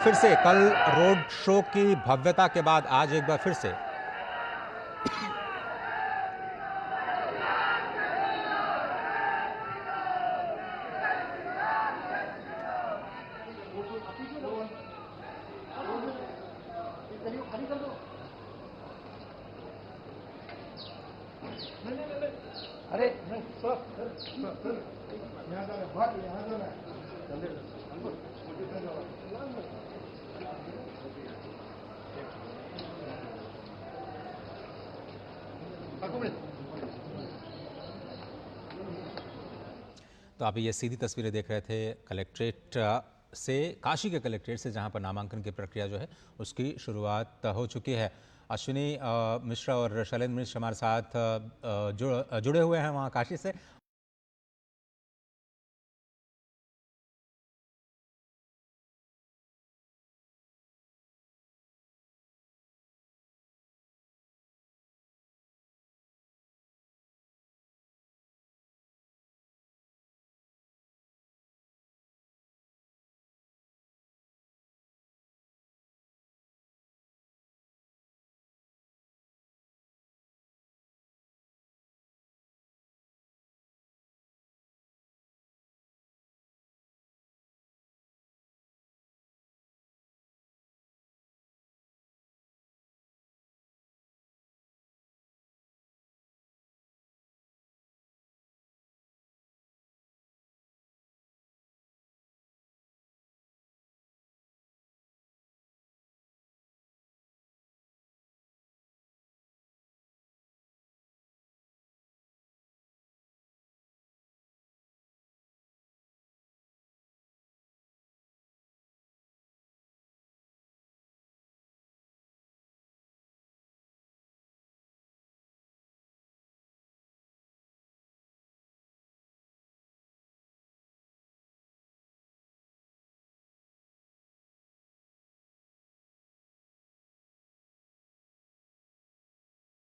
फिर से कल रोड शो की भव्यता के बाद आज एक बार फिर से अरे नहीं सर यहाँ जाना भाग यहाँ जाना तो आप ये सीधी तस्वीरें देख रहे थे कलेक्ट्रेट से, काशी के कलेक्ट्रेट से, जहां पर नामांकन की प्रक्रिया जो है उसकी शुरुआत हो चुकी है। अश्विनी मिश्रा और शैलेंद्र मिश्र हमारे साथ जुड़े हुए हैं वहां काशी से।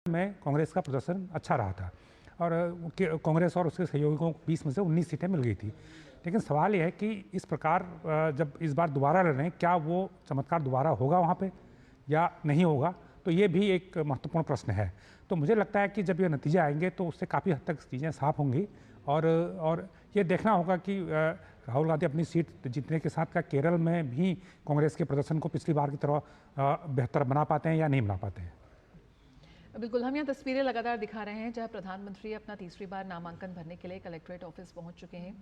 में कांग्रेस का प्रदर्शन अच्छा रहा था और कांग्रेस और उसके सहयोगियों को 20 में से 19 सीटें मिल गई थी। लेकिन सवाल यह है कि इस प्रकार जब इस बार दोबारा लड़ रहे हैं, क्या वो चमत्कार दोबारा होगा वहाँ पे या नहीं होगा, तो ये भी एक महत्वपूर्ण प्रश्न है। तो मुझे लगता है कि जब ये नतीजे आएंगे तो उससे काफ़ी हद तक चीज़ें साफ होंगी और ये देखना होगा कि राहुल गांधी अपनी सीट जीतने के साथ क्या केरल में भी कांग्रेस के प्रदर्शन को पिछली बार की तरह बेहतर बना पाते हैं या नहीं बना पाते हैं। बिल्कुल, हम यहाँ तस्वीरें लगातार दिखा रहे हैं जहाँ प्रधानमंत्री अपना तीसरी बार नामांकन भरने के लिए कलेक्ट्रेट ऑफिस पहुँच चुके हैं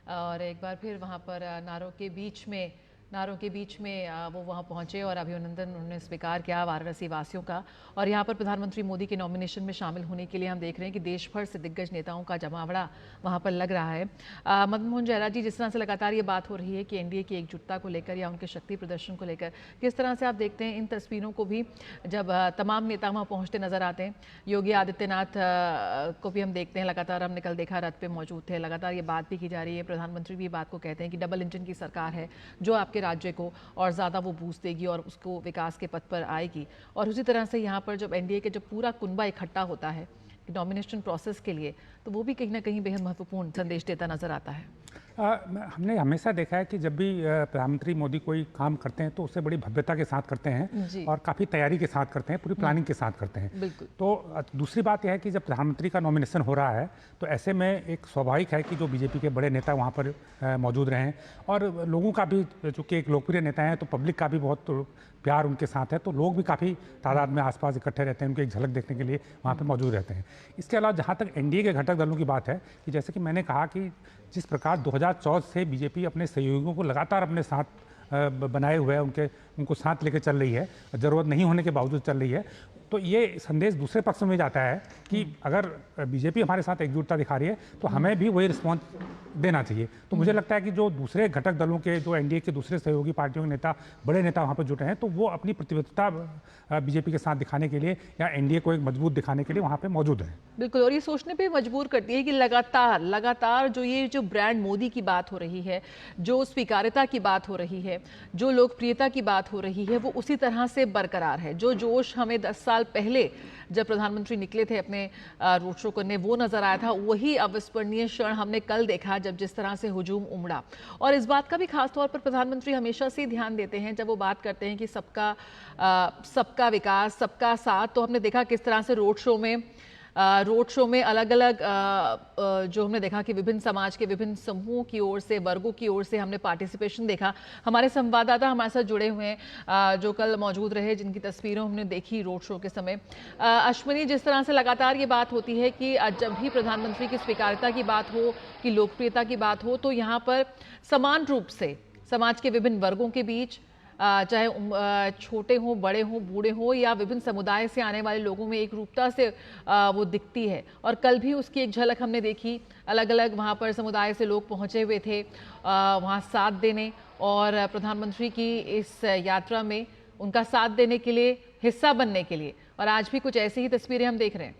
और एक बार फिर वहाँ पर नारों के बीच में वो वहाँ पहुँचे और अभिनंदन उन्होंने स्वीकार किया वाराणसी वासियों का। और यहाँ पर प्रधानमंत्री मोदी के नॉमिनेशन में शामिल होने के लिए हम देख रहे हैं कि देश भर से दिग्गज नेताओं का जमावड़ा वहाँ पर लग रहा है। मदन मोहन जयराज जी, जिस तरह से लगातार ये बात हो रही है कि एनडीए की एकजुटता को लेकर या उनके शक्ति प्रदर्शन को लेकर, किस तरह से आप देखते हैं इन तस्वीरों को भी जब तमाम नेता वहाँ पहुँचते नजर आते हैं? योगी आदित्यनाथ को भी हम देखते हैं, लगातार हमने कल देखा रथ पे मौजूद थे, लगातार ये बात भी की जा रही है। प्रधानमंत्री भी बात को कहते हैं कि डबल इंजन की सरकार है जो आपके राज्य को और ज़्यादा वो बूस्ट देगी और उसको विकास के पथ पर आएगी। और उसी तरह से यहाँ पर जब एनडीए के जब पूरा कुनबा इकट्ठा होता है नॉमिनेशन प्रोसेस के लिए, तो वो भी कहीं ना कहीं बेहद महत्वपूर्ण संदेश देता नजर आता है। हमने हमेशा देखा है कि जब भी प्रधानमंत्री मोदी कोई काम करते हैं तो उसे बड़ी भव्यता के साथ करते हैं और काफ़ी तैयारी के साथ करते हैं, पूरी प्लानिंग के साथ करते हैं। तो दूसरी बात यह है कि जब प्रधानमंत्री का नॉमिनेशन हो रहा है तो ऐसे में एक स्वाभाविक है कि जो बीजेपी के बड़े नेता वहाँ पर मौजूद रहें और लोगों का भी, चूँकि एक लोकप्रिय नेता हैं तो पब्लिक का भी बहुत प्यार उनके साथ है, तो लोग भी काफ़ी तादाद में आसपास इकट्ठे रहते हैं, उनकी एक झलक देखने के लिए वहाँ पे मौजूद रहते हैं। इसके अलावा जहाँ तक एनडीए के घटक दलों की बात है कि जैसे कि मैंने कहा कि जिस प्रकार 2014 से बीजेपी अपने सहयोगियों को लगातार अपने साथ बनाए हुए है, उनको साथ लेकर चल रही है, ज़रूरत नहीं होने के बावजूद चल रही है, तो ये संदेश दूसरे पक्ष में जाता है कि अगर बीजेपी हमारे साथ एकजुटता दिखा रही है तो हमें भी वही रिस्पॉन्स देना चाहिए। तो मुझे लगता है कि जो दूसरे घटक दलों के, जो एनडीए के दूसरे सहयोगी पार्टियों के नेता, बड़े नेता वहाँ पर जुटे हैं, तो वो अपनी प्रतिबद्धता बीजेपी के साथ दिखाने के लिए या एनडीए को एक मजबूत दिखाने के लिए वहाँ पर मौजूद है। बिल्कुल, और ये सोचने पर मजबूर करती है कि लगातार जो ब्रांड मोदी की बात हो रही है, जो स्वीकार्यता की बात हो रही है, जो लोकप्रियता की बात हो रही है, वो उसी तरह से बरकरार है। जो जोश हमें 10 साल साल पहले जब प्रधानमंत्री निकले थे अपने रोड शो करने, वो नजर आया था। वही अविस्मरणीय क्षण हमने कल देखा जब जिस तरह से हुजूम उमड़ा। और इस बात का भी खास तौर पर प्रधानमंत्री हमेशा से ध्यान देते हैं जब वो बात करते हैं कि सबका विकास, सबका साथ। तो हमने देखा किस तरह से रोड शो में अलग अलग जो हमने देखा कि विभिन्न समाज के विभिन्न समूहों की ओर से, वर्गों की ओर से हमने पार्टिसिपेशन देखा। हमारे संवाददाता हमारे साथ जुड़े हुए हैं जो कल मौजूद रहे, जिनकी तस्वीरें हमने देखी रोड शो के समय। अश्विनी, जिस तरह से लगातार ये बात होती है कि जब भी प्रधानमंत्री की स्वीकार्यता की बात हो, कि लोकप्रियता की बात हो, तो यहाँ पर समान रूप से समाज के विभिन्न वर्गों के बीच, चाहे छोटे हों, बड़े हों, बूढ़े हों, या विभिन्न समुदाय से आने वाले लोगों में एक रूपता से वो दिखती है। और कल भी उसकी एक झलक हमने देखी। अलग अलग वहाँ पर समुदाय से लोग पहुँचे हुए थे वहाँ साथ देने और प्रधानमंत्री की इस यात्रा में उनका साथ देने के लिए, हिस्सा बनने के लिए। और आज भी कुछ ऐसी ही तस्वीरें हम देख रहे हैं।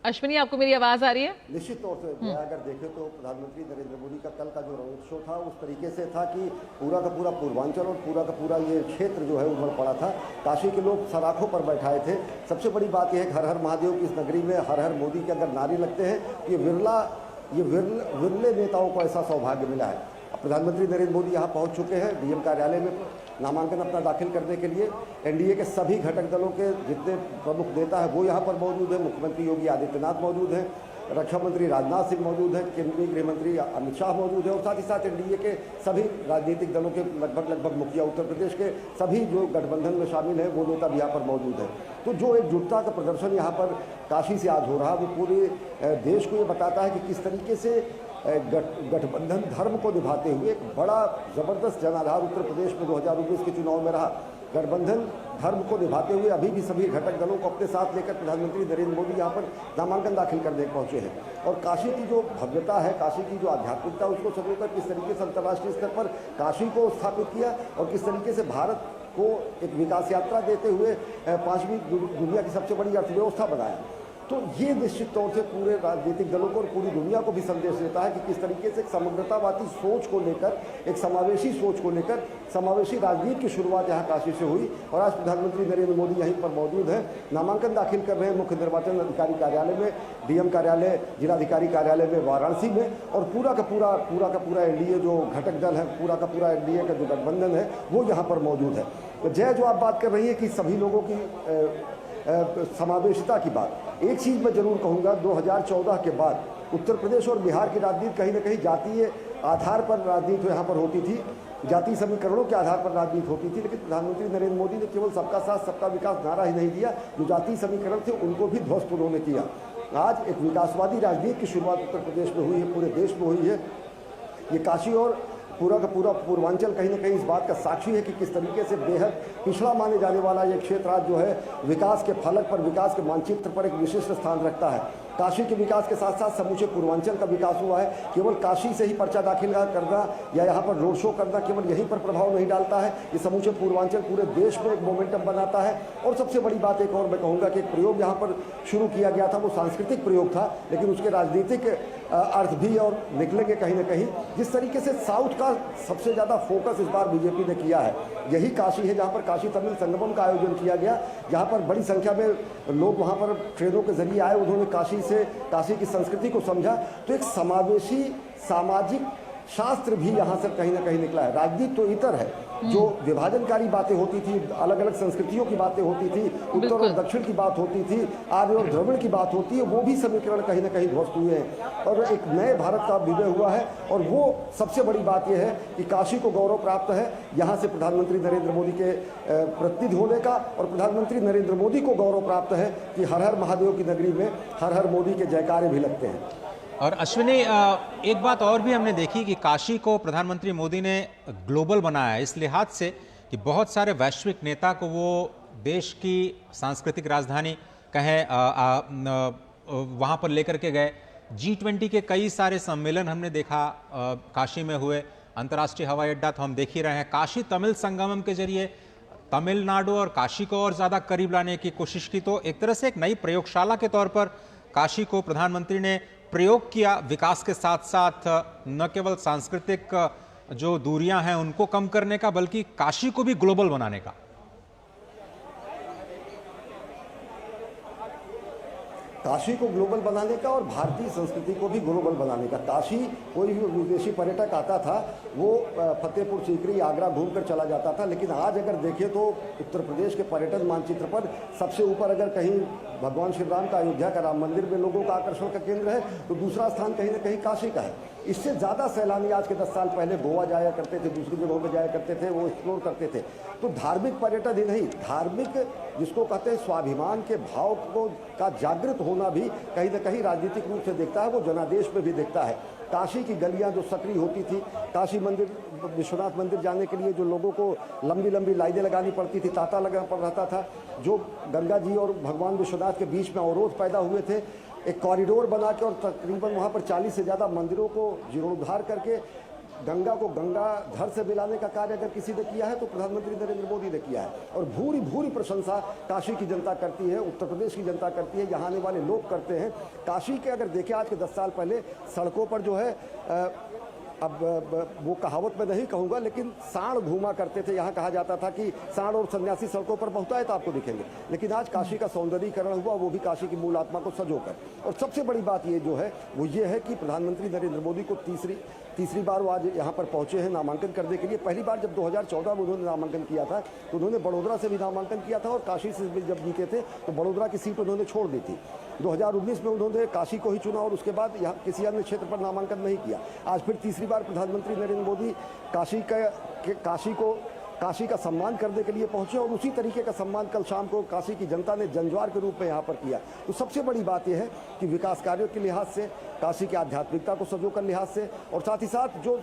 अश्विनी, आपको मेरी आवाज आ रही है? निश्चित तौर से मैं अगर देखें तो प्रधानमंत्री नरेंद्र मोदी का कल का जो रोड शो था उस तरीके से था कि पूरा का पूरा पूर्वांचल और पूरा का पूरा ये क्षेत्र जो है उमड़ पड़ा था। काशी के लोग सराखों पर बैठाए थे। सबसे बड़ी बात यह है हर हर महादेव की इस नगरी में हर हर मोदी के अगर नारे लगते हैं, ये विरले नेताओं को ऐसा सौभाग्य मिला है। प्रधानमंत्री नरेंद्र मोदी यहाँ पहुँच चुके हैं डीएम कार्यालय में नामांकन अपना दाखिल करने के लिए। एनडीए के सभी घटक दलों के जितने प्रमुख नेता हैं वो यहाँ पर मौजूद हैं। मुख्यमंत्री योगी आदित्यनाथ मौजूद हैं, रक्षा मंत्री राजनाथ सिंह मौजूद हैं, केंद्रीय गृह मंत्री अमित शाह मौजूद हैं और साथ ही साथ एनडीए के सभी राजनीतिक दलों के लगभग मुखिया, उत्तर प्रदेश के सभी जो गठबंधन में शामिल हैं वो नेता भी यहाँ पर मौजूद हैं। तो जो एकजुटता का प्रदर्शन यहाँ पर काशी से आज हो रहा है वो पूरे देश को ये बताता है कि किस तरीके से गठबंधन धर्म को निभाते हुए एक बड़ा जबरदस्त जनाधार उत्तर प्रदेश में 2019 के चुनाव में रहा। गठबंधन धर्म को निभाते हुए अभी भी सभी घटक दलों को अपने साथ लेकर प्रधानमंत्री नरेंद्र मोदी यहाँ पर नामांकन दाखिल करने पहुंचे हैं। और काशी की जो भव्यता है, काशी की जो आध्यात्मिकता, उसको सजोकर किस तरीके से अंतर्राष्ट्रीय स्तर पर काशी को स्थापित किया और किस तरीके से भारत को एक विकास यात्रा देते हुए 5वीं दुनिया की सबसे बड़ी अर्थव्यवस्था बनाया। तो ये निश्चित तौर से पूरे राजनीतिक दलों को और पूरी दुनिया को भी संदेश देता है कि किस तरीके से एक समग्रतावादी सोच को लेकर, एक समावेशी सोच को लेकर समावेशी राजनीति की शुरुआत यहाँ काशी से हुई। और आज प्रधानमंत्री नरेंद्र मोदी यहीं पर मौजूद हैं, नामांकन दाखिल कर रहे हैं मुख्य निर्वाचन अधिकारी कार्यालय में, डीएम कार्यालय, जिलाधिकारी कार्यालय में वाराणसी में। और पूरा का पूरा एनडीए जो घटक दल है, पूरा का पूरा एनडीए का जो गठबंधन है वो यहाँ पर मौजूद है। तो जय, जो आप बात कर रही है कि सभी लोगों की समावेशिता की बात, एक चीज़ मैं जरूर कहूँगा, 2014 के बाद उत्तर प्रदेश और बिहार की राजनीति कहीं ना कहीं जातीय आधार पर राजनीति यहाँ पर होती थी, जातीय समीकरणों के आधार पर राजनीति होती थी। लेकिन प्रधानमंत्री नरेंद्र मोदी ने केवल सबका साथ सबका विकास नारा ही नहीं दिया, जो जातीय समीकरण थे उनको भी ध्वस्त उन्होंने किया। आज एक विकासवादी राजनीति की शुरुआत उत्तर प्रदेश में हुई है, पूरे देश में हुई है। ये काशी और पूरा का पूरा पूर्वांचल कहीं ना कहीं इस बात का साक्षी है कि किस तरीके से बेहद पिछड़ा माने जाने वाला ये क्षेत्र आज जो है विकास के फलक पर, विकास के मानचित्र पर एक विशिष्ट स्थान रखता है। काशी के विकास के साथ साथ समूचे पूर्वांचल का विकास हुआ है। केवल काशी से ही पर्चा दाखिल करना या यहाँ पर रोड शो करना केवल यहीं पर प्रभाव नहीं डालता है, ये समूचे पूर्वांचल पूरे देश में एक मोमेंटम बनाता है। और सबसे बड़ी बात एक और मैं कहूँगा कि एक प्रयोग यहाँ पर शुरू किया गया था, वो सांस्कृतिक प्रयोग था, लेकिन उसके राजनीतिक अर्थ भी और निकलेंगे कहीं ना कहीं। जिस तरीके से साउथ का सबसे ज़्यादा फोकस इस बार बीजेपी ने किया है, यही काशी है जहाँ पर काशी तमिल संगमम का आयोजन किया गया, जहाँ पर बड़ी संख्या में लोग वहाँ पर ट्रेनों के जरिए आए, उन्होंने काशी की संस्कृति को समझा। तो एक समावेशी सामाजिक शास्त्र भी यहाँ से कहीं ना कहीं निकला है। राजनीति तो इतर है, जो विभाजनकारी बातें होती थी, अलग अलग संस्कृतियों की बातें होती थी, उत्तर और दक्षिण की बात होती थी, आर्य और द्रविड़ की बात होती है, वो भी समीकरण कहीं ना कहीं ध्वस्त हुए हैं और एक नए भारत का विजय हुआ है। और वो सबसे बड़ी बात यह है कि काशी को गौरव प्राप्त है यहाँ से प्रधानमंत्री नरेंद्र मोदी के प्रतिनिधि होने का, और प्रधानमंत्री नरेंद्र मोदी को गौरव प्राप्त है कि हर हर महादेव की नगरी में हर हर मोदी के जयकारे भी लगते हैं। और अश्विनी, एक बात और भी हमने देखी कि काशी को प्रधानमंत्री मोदी ने ग्लोबल बनाया है इस लिहाज से कि बहुत सारे वैश्विक नेता को वो देश की सांस्कृतिक राजधानी कहें वहाँ पर लेकर के गए। G20 के कई सारे सम्मेलन हमने देखा काशी में हुए, अंतर्राष्ट्रीय हवाई अड्डा तो हम देख ही रहे हैं। काशी तमिल संगमम के जरिए तमिलनाडु और काशी को और ज़्यादा करीब लाने की कोशिश की। तो एक तरह से एक नई प्रयोगशाला के तौर पर काशी को प्रधानमंत्री ने प्रयोग किया, विकास के साथ साथ न केवल सांस्कृतिक जो दूरियां हैं उनको कम करने का, बल्कि काशी को भी ग्लोबल बनाने का। काशी को ग्लोबल बनाने का और भारतीय संस्कृति को भी ग्लोबल बनाने का। काशी कोई भी विदेशी पर्यटक आता था वो फतेहपुर सीकरी, आगरा घूमकर चला जाता था, लेकिन आज अगर देखें तो उत्तर प्रदेश के पर्यटन मानचित्र पर सबसे ऊपर अगर कहीं भगवान श्री राम का अयोध्या का राम मंदिर में लोगों का आकर्षण का केंद्र है, तो दूसरा स्थान कहीं ना कहीं काशी का है। इससे ज़्यादा सैलानी आज के 10 साल पहले गोवा जाया करते थे, दूसरी जगहों पर जाया करते थे, वो एक्सप्लोर करते थे। तो धार्मिक पर्यटन ही नहीं, धार्मिक जिसको कहते हैं स्वाभिमान के भाव को का जागृत होना भी कहीं ना कहीं राजनीतिक रूप से देखता है, वो जनादेश में भी देखता है। काशी की गलियां जो सक्रिय होती थी, काशी मंदिर, विश्वनाथ मंदिर जाने के लिए जो लोगों को लंबी लंबी लाइनें लगानी पड़ती थी, तांता लगना पड़ रहा था, जो गंगा जी और भगवान विश्वनाथ के बीच में अवरोध पैदा हुए थे, एक कॉरिडोर बना के और तकरीबन वहाँ पर 40 से ज़्यादा मंदिरों को जीर्णोद्धार करके गंगा को गंगाधर से मिलाने का कार्य अगर किसी ने किया है तो प्रधानमंत्री नरेंद्र मोदी ने किया है। और भूरी भूरी प्रशंसा काशी की जनता करती है, उत्तर प्रदेश की जनता करती है, यहाँ आने वाले लोग करते हैं। काशी के अगर देखें आज के 10 साल पहले सड़कों पर जो है अब वो कहावत मैं नहीं कहूँगा, लेकिन सांड घूमा करते थे। यहाँ कहा जाता था कि सांड और सन्यासी सड़कों पर पहुँचा है तो आपको दिखेंगे, लेकिन आज काशी का सौंदर्यीकरण हुआ, वो भी काशी की मूल आत्मा को सजोकर। और सबसे बड़ी बात ये जो है वो ये है कि प्रधानमंत्री नरेंद्र मोदी को तीसरी बार वो आज यहाँ पर पहुँचे हैं नामांकन करने के लिए। पहली बार जब 2014 में उन्होंने नामांकन किया था तो उन्होंने बड़ोदरा से भी नामांकन किया था और काशी से भी जब जीते थे तो बड़ोदरा की सीट उन्होंने छोड़ दी थी। 2019 में उन्होंने काशी को ही चुना और उसके बाद यहाँ किसी अन्य क्षेत्र पर नामांकन नहीं किया। आज फिर तीसरी बार प्रधानमंत्री नरेंद्र मोदी काशी का सम्मान करने के लिए पहुंचे और उसी तरीके का सम्मान कल शाम को काशी की जनता ने जनज्वार के रूप में यहाँ पर किया। तो सबसे बड़ी बात यह है कि विकास कार्यों के लिहाज से, काशी की आध्यात्मिकता को सजोकर लिहाज से, और साथ ही साथ जो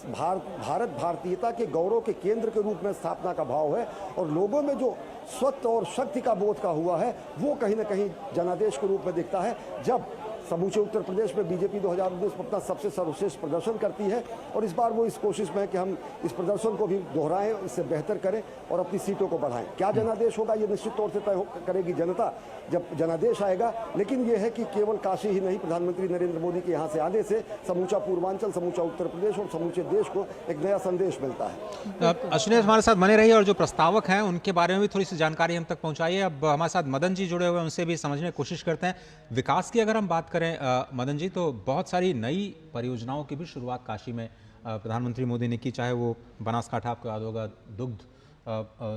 भारत भारतीयता के गौरव के केंद्र के रूप में स्थापना का भाव है और लोगों में जो स्वत्व और शक्ति का बोध का हुआ है, वो कहीं ना कहीं जनादेश के रूप में दिखता है। जब समूचे उत्तर प्रदेश में बीजेपी 2019 में अपना सबसे सर्वश्रेष्ठ प्रदर्शन करती है और इस बार वो इस कोशिश में है कि हम इस प्रदर्शन को भी दोहराएं, इससे बेहतर करें और अपनी सीटों को बढ़ाएं। क्या जनादेश होगा ये निश्चित तौर से तय करेगी जनता जब जनादेश आएगा, लेकिन ये है कि केवल काशी ही नहीं, प्रधानमंत्री नरेंद्र मोदी के यहाँ से आने से समूचा पूर्वांचल, समूचा उत्तर प्रदेश और समूचे देश को एक नया संदेश मिलता है। अश्विनी हमारे साथ बने रहिए और जो प्रस्तावक हैं उनके बारे में भी थोड़ी सी जानकारी हम तक पहुंचाइए। अब हमारे साथ मदन जी जुड़े हुए हैं, उनसे भी समझने की कोशिश करते हैं। विकास की अगर हम बात करें मदन जी, तो बहुत सारी नई परियोजनाओं की भी शुरुआत काशी में प्रधानमंत्री मोदी ने की, चाहे वो बनासकांठा आपको याद होगा दुग्ध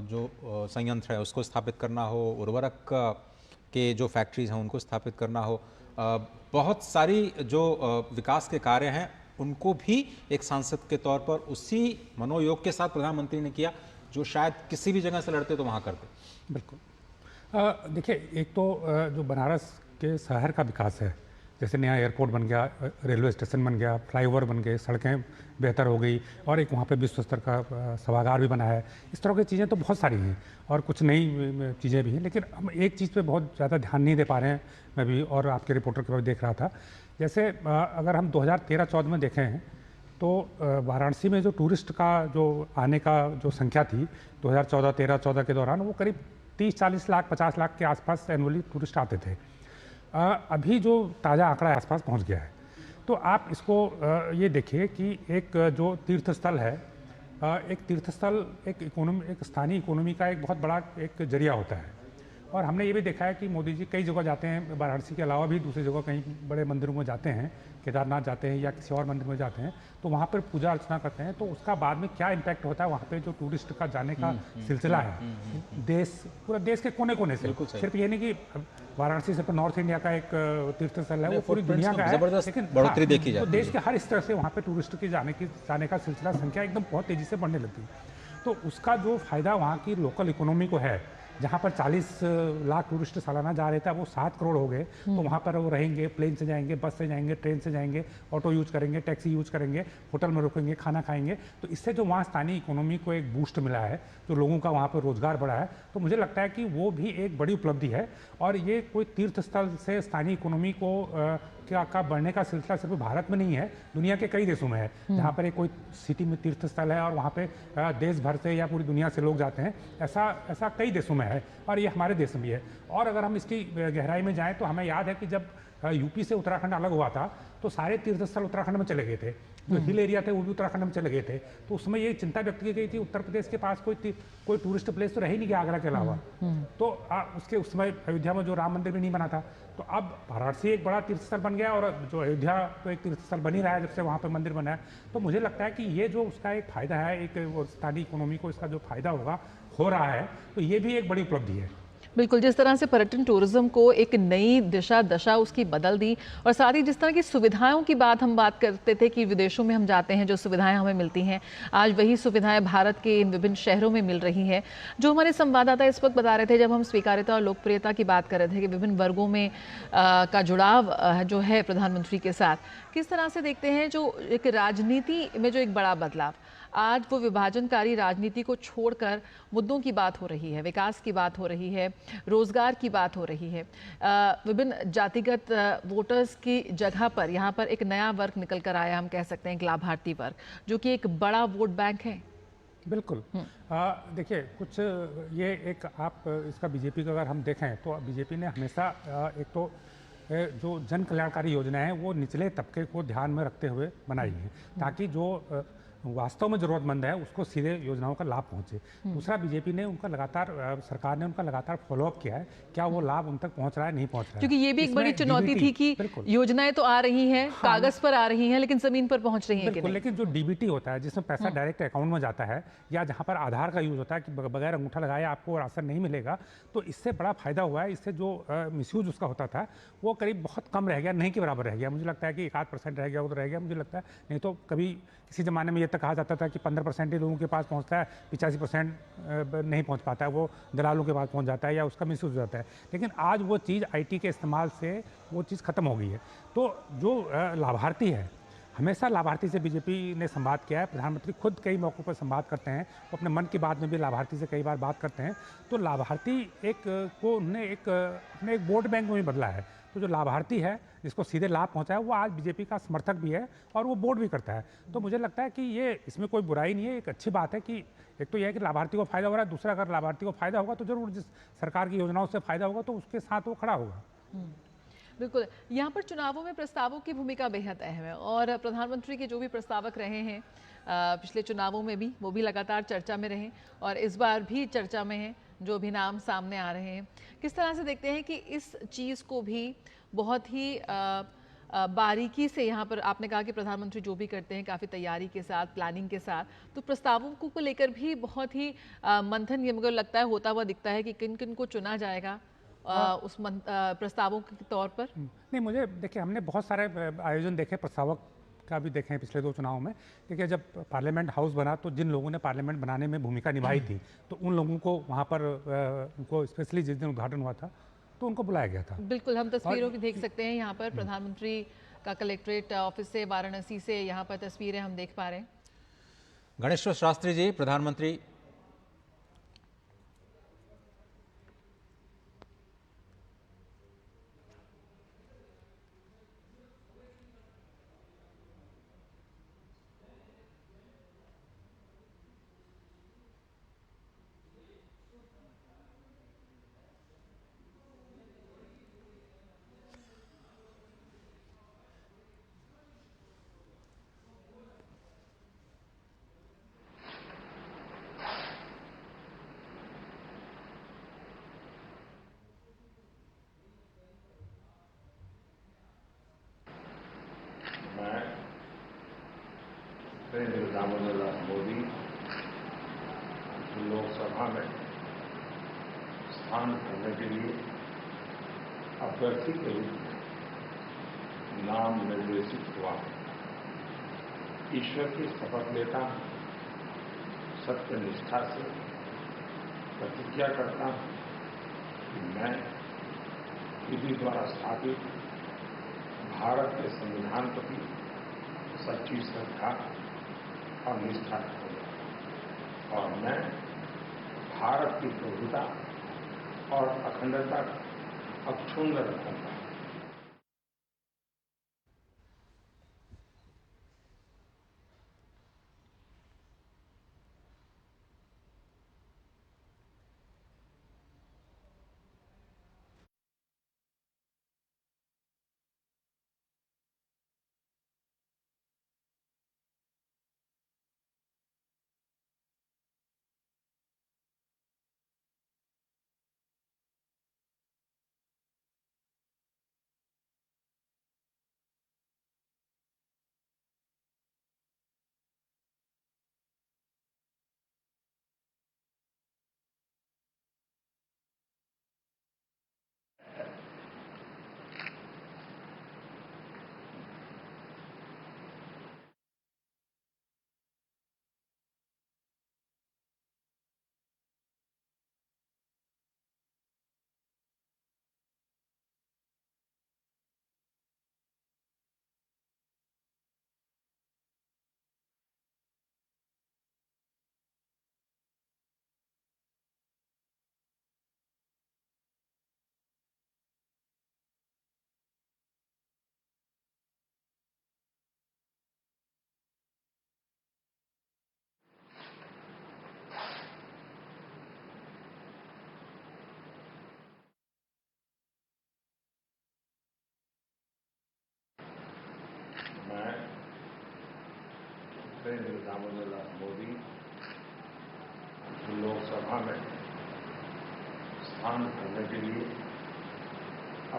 जो संयंत्र है उसको स्थापित करना हो, उर्वरक के जो फैक्ट्रीज हैं उनको स्थापित करना हो, बहुत सारी जो विकास के कार्य हैं उनको भी एक सांसद के तौर पर उसी मनोयोग के साथ प्रधानमंत्री ने किया जो शायद किसी भी जगह से लड़ते तो वहाँ करते। बिल्कुल। देखिए, एक तो जो बनारस के शहर का विकास है, जैसे नया एयरपोर्ट बन गया, रेलवे स्टेशन बन गया, फ्लाईओवर बन गए, सड़कें बेहतर हो गई और एक वहाँ पे विश्व स्तर का सभागार भी बना है। इस तरह की चीज़ें तो बहुत सारी हैं और कुछ नई चीज़ें भी हैं, लेकिन हम एक चीज़ पे बहुत ज़्यादा ध्यान नहीं दे पा रहे हैं। मैं भी और आपके रिपोर्टर के बाद देख रहा था, जैसे अगर हम 2013-14 में देखें हैं तो वाराणसी में जो टूरिस्ट का जो आने का जो संख्या थी 2014 के दौरान, वो करीब 30-40 लाख 50 लाख के आसपास एनुअली टूरिस्ट आते थे। अभी जो ताज़ा आंकड़ा आसपास पहुंच गया है, तो आप इसको ये देखिए कि एक जो तीर्थ स्थल है, एक तीर्थ स्थल एक स्थानीय इकोनॉमी का एक बहुत बड़ा एक जरिया होता है। और हमने ये भी देखा है कि मोदी जी कई जगह जाते हैं, वाराणसी के अलावा भी दूसरी जगह कहीं बड़े मंदिरों में जाते हैं, केदारनाथ जाते हैं या किसी और मंदिर में जाते हैं, तो वहाँ पर पूजा अर्चना करते हैं, तो उसका बाद में क्या इम्पैक्ट होता है वहाँ पे जो टूरिस्ट का जाने का सिलसिला है, पूरा देश के कोने कोने से, सिर्फ ये नहीं कि वाराणसी सिर्फ नॉर्थ इंडिया का एक तीर्थ स्थल है, वो पूरी दुनिया का है, लेकिन बढ़ोतरी देखी जाती है। तो देश के हर स्तर से वहाँ पे टूरिस्ट के जाने का सिलसिला संख्या एकदम बहुत तेजी से बढ़ने लगती है। तो उसका जो फायदा वहाँ की लोकल इकोनॉमी को है, जहाँ पर 40 लाख टूरिस्ट सालाना जा रहे थे, वो 7 करोड़ हो गए, तो वहाँ पर वो रहेंगे, प्लेन से जाएंगे, बस से जाएंगे, ट्रेन से जाएंगे, ऑटो यूज करेंगे, टैक्सी यूज करेंगे, होटल में रुकेंगे, खाना खाएंगे, तो इससे जो वहाँ स्थानीय इकोनॉमी को एक बूस्ट मिला है, जो लोगों का वहाँ पर रोजगार बढ़ा है, तो मुझे लगता है कि वो भी एक बड़ी उपलब्धि है। और ये कोई तीर्थ स्थल से स्थानीय इकोनॉमी को का बढ़ने का सिलसिला सिर्फ भारत में नहीं है, दुनिया के कई देशों में है, जहाँ पर एक कोई सिटी में तीर्थ स्थल है और वहाँ पे देश भर से या पूरी दुनिया से लोग जाते हैं, ऐसा कई देशों में है और ये हमारे देश में भी है। और अगर हम इसकी गहराई में जाएं तो हमें याद है कि जब यूपी से उत्तराखंड अलग हुआ था तो सारे तीर्थ स्थल उत्तराखंड में चले गए थे, जो हिल एरिया थे वो भी उत्तराखंड में चले गए थे। तो उसमें ये चिंता व्यक्त की गई थी उत्तर प्रदेश के पास कोई टूरिस्ट प्लेस तो रह ही नहीं गया आगरा के अलावा। तो उसके उस समय अयोध्या में जो राम मंदिर भी नहीं बना था, तो अब वाराणसी एक बड़ा तीर्थ स्थल बन गया और जो अयोध्या तो एक तीर्थ स्थल बन ही रहा है जब से वहाँ पर मंदिर बना है। तो मुझे लगता है कि ये जो उसका एक फायदा है, एक वो स्थानीय इकोनॉमी को इसका जो फायदा हो रहा है, तो ये भी एक बड़ी उपलब्धि है। बिल्कुल, जिस तरह से पर्यटन टूरिज्म को एक नई दशा उसकी बदल दी, और साथ ही जिस तरह की सुविधाओं की हम बात करते थे कि विदेशों में हम जाते हैं जो सुविधाएं हमें मिलती हैं, आज वही सुविधाएं भारत के इन विभिन्न शहरों में मिल रही हैं। जो हमारे संवाददाता इस वक्त बता रहे थे, जब हम स्वीकार्यता और लोकप्रियता की बात कर रहे थे कि विभिन्न वर्गों में का जुड़ाव जो है प्रधानमंत्री के साथ, किस तरह से देखते हैं जो एक राजनीति में जो एक बड़ा बदलाव, आज वो विभाजनकारी राजनीति को छोड़कर मुद्दों की बात हो रही है, विकास की बात हो रही है, रोजगार की बात हो रही है, विभिन्न जातिगत वोटर्स की जगह पर यहाँ पर एक नया वर्ग निकल कर आया, हम कह सकते हैं एक लाभार्थी वर्ग, जो कि एक बड़ा वोट बैंक है। बिल्कुल। देखिए, कुछ ये एक आप इसका बीजेपी का अगर हम देखें तो बीजेपी ने हमेशा एक तो जो जन कल्याणकारी योजनाएं हैं वो निचले तबके को ध्यान में रखते हुए बनाई हैं, ताकि जो वास्तव में जरूरतमंद है उसको सीधे योजनाओं का लाभ पहुंचे। दूसरा, बीजेपी ने उनका लगातार सरकार ने उनका लगातार फॉलोअप किया है, क्या वो लाभ उन तक पहुंच रहा है, नहीं पहुंच रहा है। क्योंकि ये भी एक बड़ी चुनौती थी कि योजनाएं तो आ रही हैं, कागज पर आ रही हैं, लेकिन जमीन पर पहुंच रही हैं कि नहीं। लेकिन जो डीबीटी होता है जिसमें पैसा डायरेक्ट अकाउंट में जाता है, या जहां पर आधार का यूज होता है कि बगैर अंगूठा लगाए आपको राशन नहीं मिलेगा, तो इससे बड़ा फायदा हुआ है। इससे जो मिसयूज उसका होता था वो करीब बहुत कम रह गया, नहीं के बराबर रह गया। मुझे लगता है कि 1-8% रह गया, वो तो रह गया मुझे लगता है। नहीं तो कभी किसी ज़माने में ये तक कहा जाता था कि 15% ही लोगों के पास पहुंचता है, 85% नहीं पहुंच पाता है, वो दलालों के पास पहुंच जाता है या उसका मिसयूज हो जाता है। लेकिन आज वो चीज़ आईटी के इस्तेमाल से वो चीज़ खत्म हो गई है। तो जो लाभार्थी है, हमेशा लाभार्थी से बीजेपी ने संवाद किया है। प्रधानमंत्री खुद कई मौक़ों पर संवाद करते हैं, वो अपने मन की बात में भी लाभार्थी से कई बार बात करते हैं। तो लाभार्थी को उन्होंने अपने एक वोट बैंक में भी बदला है। तो जो लाभार्थी है जिसको सीधे लाभ पहुंचा है, वो आज बीजेपी का समर्थक भी है और वो वोट भी करता है। तो मुझे लगता है कि ये इसमें कोई बुराई नहीं है, एक अच्छी बात है कि एक तो यह है कि लाभार्थी को फायदा हो रहा है, दूसरा अगर लाभार्थी को फायदा होगा तो जरूर जिस सरकार की योजनाओं से फायदा होगा तो उसके साथ वो खड़ा होगा। बिल्कुल, यहाँ पर चुनावों में प्रस्तावों की भूमिका बेहद अहम है, और प्रधानमंत्री के जो भी प्रस्तावक रहे हैं पिछले चुनावों में भी, वो भी लगातार चर्चा में रहे और इस बार भी चर्चा में हैं जो भी नाम सामने आ रहे हैं। किस तरह से देखते हैं कि इस चीज़ को भी बहुत ही बारीकी से, यहाँ पर आपने कहा कि प्रधानमंत्री जो भी करते हैं काफ़ी तैयारी के साथ, प्लानिंग के साथ, तो प्रस्तावों को लेकर भी बहुत ही मंथन ये मुझे लगता है होता हुआ दिखता है कि किन किन को चुना जाएगा उस प्रस्तावों के तौर पर। नहीं, मुझे देखिए, हमने बहुत सारे आयोजन देखे, प्रस्तावक का भी देखे हैं पिछले 2 चुनावों में। देखिए, जब पार्लियामेंट हाउस बना तो जिन लोगों ने पार्लियामेंट बनाने में भूमिका निभाई थी, तो उन लोगों को वहाँ पर उनको स्पेशली जिस दिन उद्घाटन हुआ था तो उनको बुलाया गया था। बिल्कुल, हम तस्वीरों की देख सकते हैं यहाँ पर प्रधानमंत्री का कलेक्ट्रेट ऑफिस से, वाराणसी से यहाँ पर तस्वीरें हम देख पा रहे हैं। गणेश्वर शास्त्री जी, प्रधानमंत्री दामोदर मोदी लोकसभा में स्थान करने के लिए अभ्यर्थी के रूप में नाम निर्देशित हुआ। ईश्वर की शपथ लेता हूं, सत्य निष्ठा से प्रतिज्ञा करता हूं कि मैं विधि द्वारा स्थापित भारत के संविधान प्रति सच्ची श्रद्धा और निष्ठा रखूंगा और मैं भारत की प्रभुता और अखंडता अक्षुण्ण रखूंगा। नरेंद्र दामोदर मोदी लोकसभा में स्थान भरने के लिए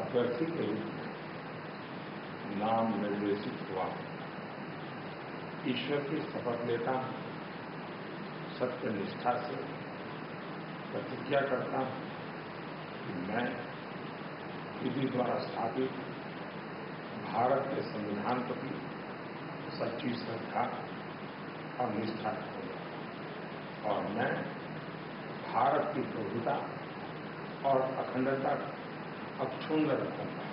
अभ्यर्थी के रूप में नाम निर्देशित हुआ। ईश्वर की शपथ लेता हूं, सत्य निष्ठा से प्रतिज्ञा करता हूं कि मैं विधि द्वारा स्थापित भारत के संविधान प्रति सच्ची श्रद्धा और निष्ठा रखूंगा और मैं भारत की प्रभुता और अखंडता अक्षुण्ण रखूंगा।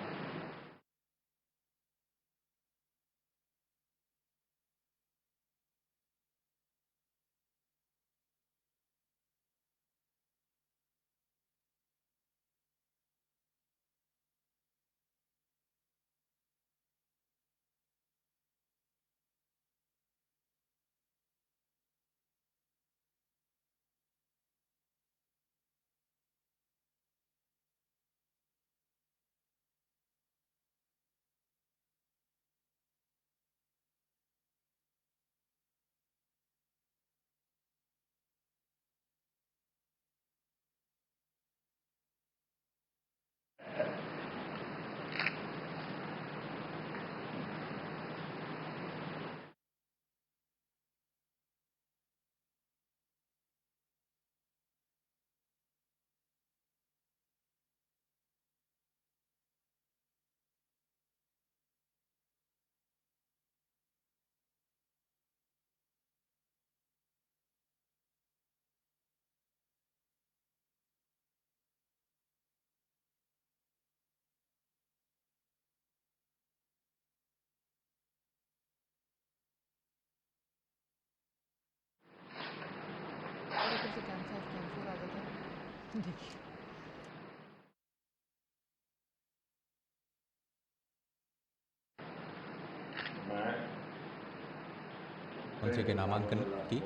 मंत्री के नामांकन की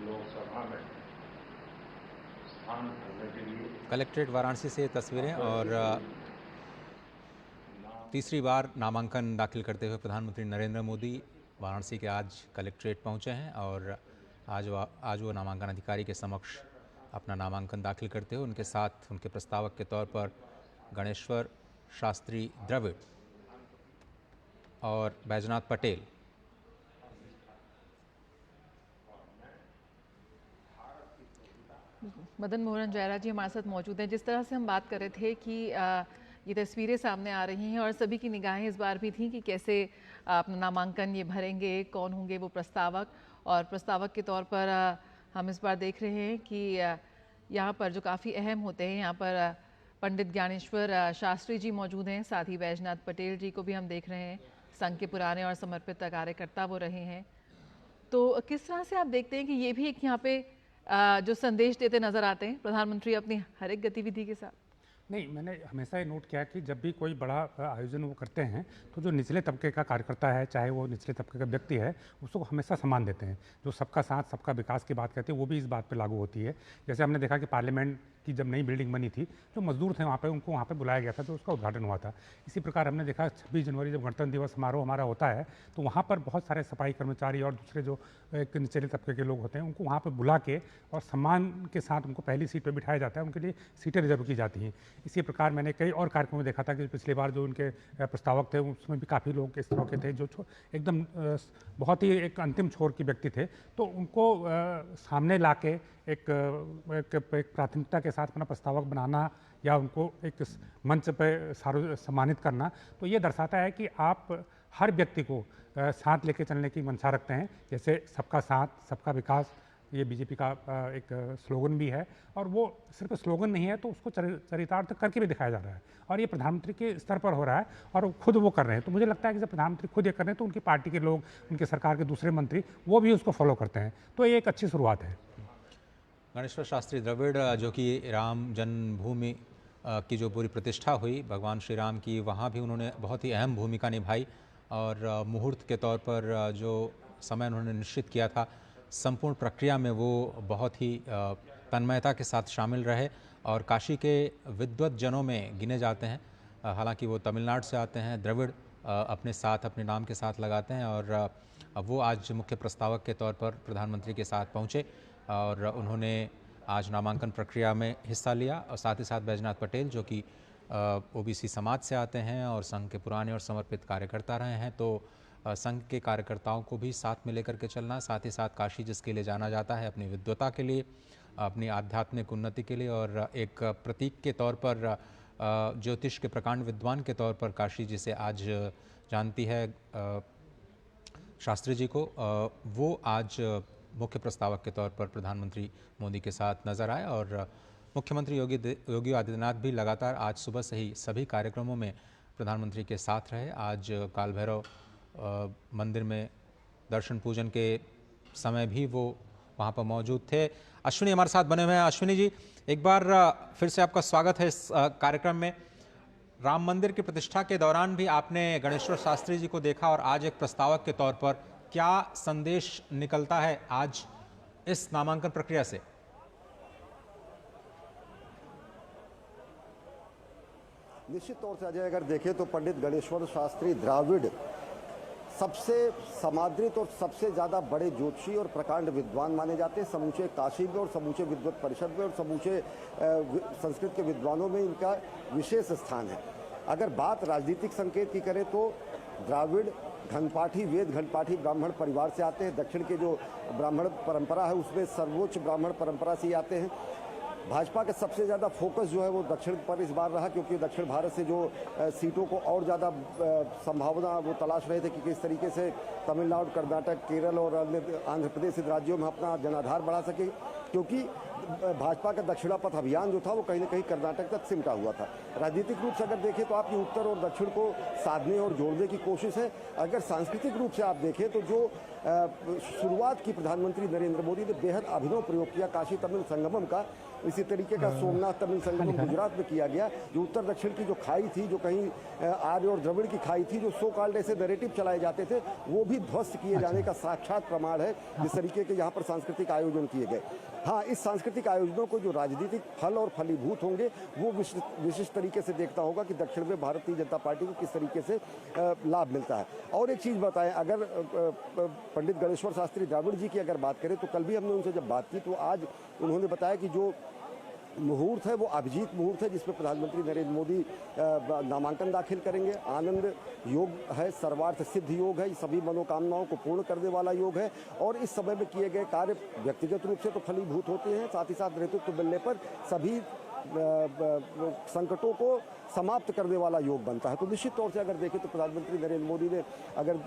लोकसभा में स्थान भरने के लिए कलेक्ट्रेट वाराणसी से तस्वीरें और तीसरी बार नामांकन दाखिल करते हुए प्रधानमंत्री नरेंद्र मोदी वाराणसी के आज कलेक्ट्रेट पहुंचे हैं और आज वो नामांकन अधिकारी के समक्ष अपना नामांकन दाखिल करते हुए उनके साथ उनके प्रस्तावक के तौर पर गणेश्वर शास्त्री द्रविड़ और बैजनाथ पटेल। मदन मोहन जयरा जी हमारे साथ मौजूद हैं। जिस तरह से हम बात कर रहे थे कि ये तस्वीरें सामने आ रही हैं और सभी की निगाहें इस बार भी थी कि कैसे अपना नामांकन ये भरेंगे, कौन होंगे वो प्रस्तावक। और प्रस्तावक के तौर पर हम इस बार देख रहे हैं कि यहाँ पर जो काफ़ी अहम होते हैं, यहाँ पर पंडित ज्ञानेश्वर शास्त्री जी मौजूद हैं, साथ ही बैजनाथ पटेल जी को भी हम देख रहे हैं, संघ के पुराने और समर्पित कार्यकर्ता वो रहे हैं। तो किस तरह से आप देखते हैं कि ये भी एक यहाँ पे जो संदेश देते नजर आते हैं प्रधानमंत्री अपनी हर एक गतिविधि के साथ? नहीं, मैंने हमेशा ये नोट किया कि जब भी कोई बड़ा आयोजन वो करते हैं तो जो निचले तबके का कार्यकर्ता है, चाहे वो निचले तबके का व्यक्ति है, उसको हमेशा सम्मान देते हैं। जो सबका साथ सबका विकास की बात कहते हैं वो भी इस बात पे लागू होती है। जैसे हमने देखा कि पार्लियामेंट की जब नई बिल्डिंग बनी थी, जो मजदूर थे वहाँ पे उनको वहाँ पे बुलाया गया था, तो उसका उद्घाटन हुआ था। इसी प्रकार हमने देखा 26 जनवरी जब गणतंत्र दिवस समारोह हमारा होता है तो वहाँ पर बहुत सारे सफाई कर्मचारी और दूसरे जो एक निचले तबके के लोग होते हैं उनको वहाँ पर बुला के और सम्मान के साथ उनको पहली सीट पर बिठाया जाता है, उनके लिए सीटें रिजर्व की जाती हैं। इसी प्रकार मैंने कई और कार्यक्रमों में देखा था कि पिछली बार जो उनके प्रस्तावक थे उसमें भी काफ़ी लोग इस तरह के थे जो एकदम बहुत ही एक अंतिम छोर के व्यक्ति थे, तो उनको सामने ला के एक प्राथमिकता के साथ अपना प्रस्तावक बनाना या उनको एक मंच पर सम्मानित करना, तो ये दर्शाता है कि आप हर व्यक्ति को साथ लेके चलने की मंशा रखते हैं। जैसे सबका साथ सबका विकास, ये बीजेपी का एक स्लोगन भी है और वो सिर्फ स्लोगन नहीं है, तो उसको चरितार्थ करके भी दिखाया जा रहा है और ये प्रधानमंत्री के स्तर पर हो रहा है और खुद वो कर रहे हैं। तो मुझे लगता है कि जब प्रधानमंत्री खुद ये कर रहे हैं तो उनकी पार्टी के लोग, उनके सरकार के दूसरे मंत्री वो भी उसको फॉलो करते हैं, तो ये एक अच्छी शुरुआत है। गणेश्वर शास्त्री द्रविड़ जो कि राम जन्मभूमि की जो पूरी प्रतिष्ठा हुई भगवान श्री राम की, वहाँ भी उन्होंने बहुत ही अहम भूमिका निभाई और मुहूर्त के तौर पर जो समय उन्होंने निश्चित किया था, संपूर्ण प्रक्रिया में वो बहुत ही तन्मयता के साथ शामिल रहे और काशी के विद्वत जनों में गिने जाते हैं। हालांकि वो तमिलनाडु से आते हैं, द्रविड़ अपने साथ अपने नाम के साथ लगाते हैं और वो आज मुख्य प्रस्तावक के तौर पर प्रधानमंत्री के साथ पहुँचे और उन्होंने आज नामांकन प्रक्रिया में हिस्सा लिया और साथ ही साथ बैजनाथ पटेल जो कि ओबीसी समाज से आते हैं और संघ के पुराने और समर्पित कार्यकर्ता रहे हैं, तो संघ के कार्यकर्ताओं को भी साथ में लेकर के चलना, साथ ही साथ काशी जिसके लिए जाना जाता है अपनी विद्वता के लिए, अपनी आध्यात्मिक उन्नति के लिए और एक प्रतीक के तौर पर ज्योतिष के प्रकांड विद्वान के तौर पर काशी जिसे आज जानती है शास्त्री जी को, वो आज मुख्य प्रस्तावक के तौर पर प्रधानमंत्री मोदी के साथ नजर आए। और मुख्यमंत्री योगी आदित्यनाथ भी लगातार आज सुबह से ही सभी कार्यक्रमों में प्रधानमंत्री के साथ रहे। आज काल भैरव मंदिर में दर्शन पूजन के समय भी वो वहाँ पर मौजूद थे। अश्विनी हमारे साथ बने हुए हैं। अश्विनी जी, एक बार फिर से आपका स्वागत है इस कार्यक्रम में। राम मंदिर की प्रतिष्ठा के दौरान भी आपने गणेश्वर शास्त्री जी को देखा और आज एक प्रस्तावक के तौर पर क्या संदेश निकलता है आज इस नामांकन प्रक्रिया से? निश्चित तौर से अजय अगर देखें तो पंडित गणेश्वर शास्त्री द्राविड़ सबसे समादृत और सबसे ज़्यादा बड़े ज्योतिषी और प्रकांड विद्वान माने जाते हैं। समूचे काशी में और समूचे विद्वत परिषद में और समूचे संस्कृत के विद्वानों में इनका विशेष स्थान है। अगर बात राजनीतिक संकेत की करें तो द्राविड़ घनपाठी वेद घनपाठी ब्राह्मण परिवार से आते हैं। दक्षिण के जो ब्राह्मण परंपरा है उसमें सर्वोच्च ब्राह्मण परंपरा से ही आते हैं। भाजपा का सबसे ज़्यादा फोकस जो है वो दक्षिण पर इस बार रहा, क्योंकि दक्षिण भारत से जो सीटों को और ज़्यादा संभावना वो तलाश रहे थे कि किस तरीके से तमिलनाडु, कर्नाटक, केरल और अन्य आंध्र प्रदेश राज्यों में अपना जनाधार बढ़ा सके, क्योंकि भाजपा का दक्षिणापथ अभियान जो था वो कहीं ना कहीं कर्नाटक तक सिमटा हुआ था। राजनीतिक रूप से अगर देखें तो आपकी उत्तर और दक्षिण को साधने और जोड़ने की कोशिश है। अगर सांस्कृतिक रूप से आप देखें तो जो शुरुआत की प्रधानमंत्री नरेंद्र मोदी ने बेहद अभिनव प्रयोग किया काशी तमिल संगमम का, इसी तरीके का सोमनाथ तमिल संगमम गुजरात में किया गया। जो उत्तर दक्षिण की जो खाई थी, जो कहीं आर्य और द्रविड़ की खाई थी, जो सो कॉल्ड ऐसे नैरेटिव चलाए जाते थे, वो भी ध्वस्त किए जाने का साक्षात प्रमाण है जिस तरीके के यहाँ पर सांस्कृतिक आयोजन किए गए। हाँ, इस सांस्कृतिक आयोजनों को जो राजनीतिक फल और फलीभूत होंगे वो विशिष्ट तरीके से देखता होगा कि दक्षिण में भारतीय जनता पार्टी को किस तरीके से लाभ मिलता है। और एक चीज़ बताएं, अगर पंडित गणेश्वर शास्त्री द्राविड़ जी की अगर बात करें तो कल भी हमने उनसे जब बात की तो आज उन्होंने बताया कि जो मुहूर्त है वो अभिजीत मुहूर्त है जिसमें प्रधानमंत्री नरेंद्र मोदी नामांकन दाखिल करेंगे। आनंद योग है, सर्वार्थ सिद्ध योग है, सभी मनोकामनाओं को पूर्ण करने वाला योग है और इस समय में किए गए कार्य व्यक्तिगत रूप से तो फलीभूत होते हैं, साथ ही साथ नेतृत्व मिलने पर सभी संकटों को समाप्त करने वाला योग बनता है। तो निश्चित तौर से अगर देखें तो प्रधानमंत्री नरेंद्र मोदी ने अगर